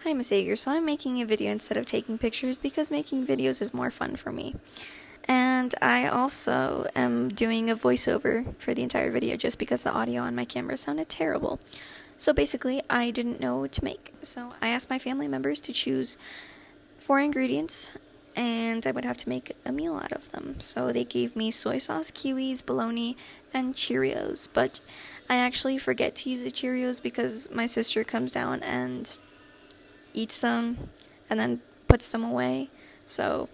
Hi, Miss Ager. So I'm making a video instead of taking pictures because making videos is more fun for me. And I also am doing a voiceover for the entire video just because the audio on my camera sounded terrible. So basically, I didn't know what to make. So I asked my family members to choose 4 ingredients and I would have to make a meal out of them. So they gave me soy sauce, kiwis, bologna, and Cheerios. But I actually forget to use the Cheerios because my sister comes down and eats them and then puts them away, so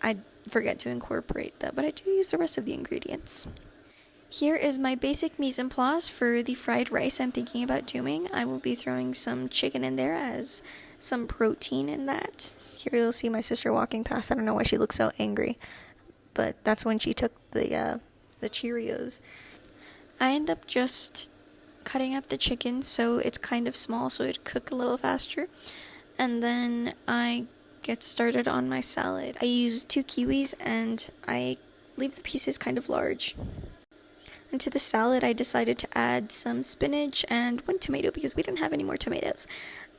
I forget to incorporate that, but I do use the rest of the ingredients. Here is my basic mise en place for the fried rice I'm thinking about doing. I will be throwing some chicken in there as some protein in that. Here you'll see my sister walking past. I don't know why she looks so angry, but that's when she took the Cheerios. I end up just cutting up the chicken so it's kind of small so it'd cook a little faster. And then I get started on my salad. I use 2 kiwis and I leave the pieces kind of large. And to the salad I decided to add some spinach and 1 tomato because we didn't have any more tomatoes.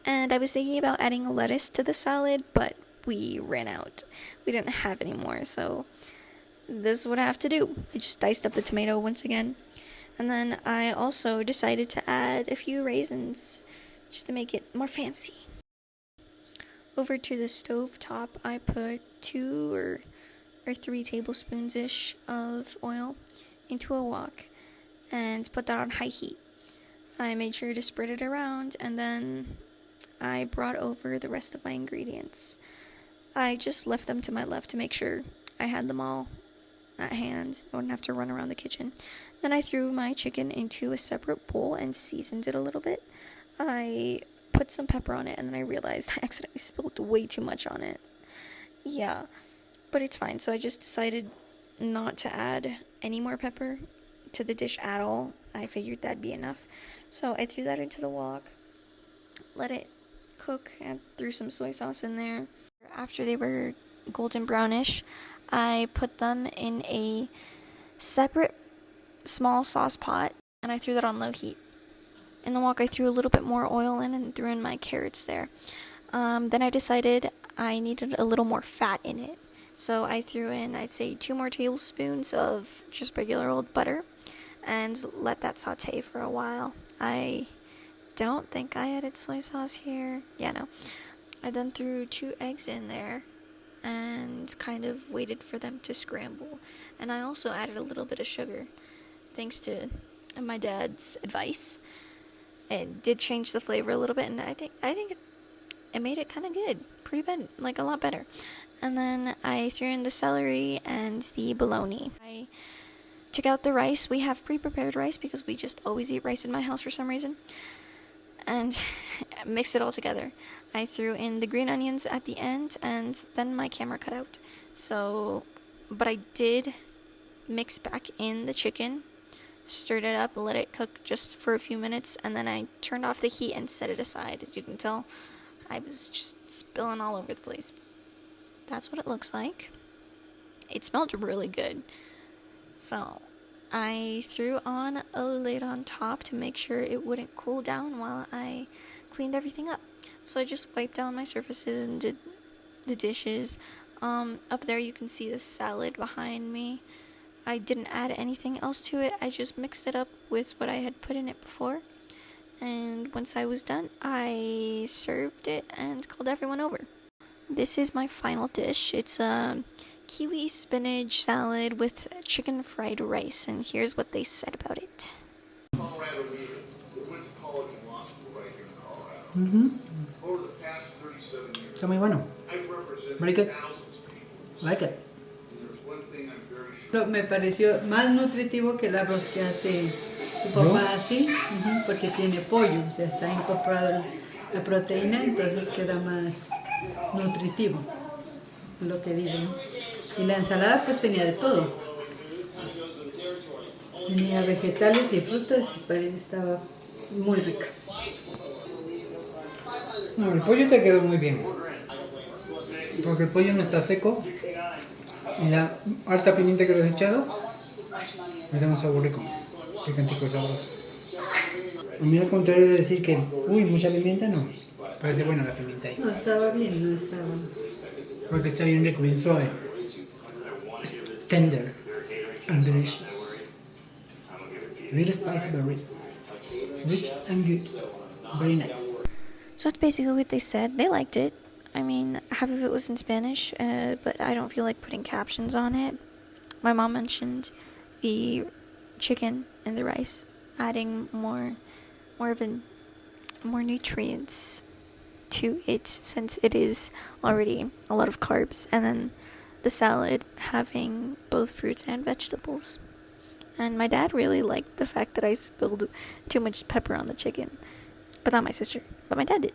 And I was thinking about adding a lettuce to the salad, but we ran out. We didn't have any more, so this is what I have to do. I just diced up the tomato once again. And then I also decided to add a few raisins just to make it more fancy. Over to the stove top, I put 2 or 3 tablespoons-ish of oil into a wok and put that on high heat. I made sure to spread it around and then I brought over the rest of my ingredients. I just left them to my left to make sure I had them all at hand. I wouldn't have to run around the kitchen. Then I threw my chicken into a separate bowl and seasoned it a little bit. I put some pepper on it and then I realized I accidentally spilled way too much on it. Yeah, but it's fine. So I just decided not to add any more pepper to the dish at all. I figured that'd be enough. So I threw that into the wok, let it cook, and threw some soy sauce in there. After they were golden brownish, I put them in a separate small sauce pot and I threw that on low heat. In the wok, I threw a little bit more oil in and threw in my carrots there. Then I decided I needed a little more fat in it. So I threw in, I'd say, 2 more tablespoons of just regular old butter and let that saute for a while. I don't think I added soy sauce here. Yeah, no. I then threw 2 eggs in there and kind of waited for them to scramble. And I also added a little bit of sugar, thanks to my dad's advice. It did change the flavor a little bit, and I think it made it kind of good, pretty bad, like a lot better. And then I threw in the celery and the bologna. I took out the rice. We have pre-prepared rice because we just always eat rice in my house for some reason, and mixed it all together. I threw in the green onions at the end, and then my camera cut out. So, but I did mix back in the chicken, stirred it up, let it cook just for a few minutes, and then I turned off the heat and set it aside. As you can tell, I was just spilling all over the place. That's what it looks like. It smelled really good. So I threw on a lid on top to make sure it wouldn't cool down while I cleaned everything up. So I just wiped down my surfaces and did the dishes. Up there you can see the salad behind me. I didn't add anything else to it. I just mixed it up with what I had put in it before. And once I was done, I served it and called everyone over. This is my final dish. It's a kiwi spinach salad with chicken fried rice. And here's what they said about it. Colorado native that went to college and law school right here in Colorado. Over the past 37 years, Está muy bueno. I've represented Very good. thousands of people. Like it. And there's one thing I'm very sure. Me pareció más nutritivo que el arroz que hace tu papá así, porque tiene pollo, o sea, está incorporada la proteína, entonces queda más nutritivo, lo que digo, ¿no? Y la ensalada pues tenía de todo. Tenía vegetales y frutas y estaba muy rica. No, el pollo te quedó muy bien. Porque el pollo no está seco. Y la harta pimienta que le has echado le da un sabor rico. Picantico sabroso. A mí al contrario de decir que, uy, mucha pimienta, no. Parece buena la pimienta ahí. No, estaba bien, no estaba. Porque está bien rico, bien suave. It's tender and delicious. Little spicy but rich. Rich and good. Very nice. So that's basically what they said. They liked it. I mean, half of it was in Spanish, but I don't feel like putting captions on it. My mom mentioned the chicken and the rice, adding more nutrients to it since it is already a lot of carbs, and then the salad having both fruits and vegetables. And my dad really liked the fact that I spilled too much pepper on the chicken. But not my sister, but my dad did.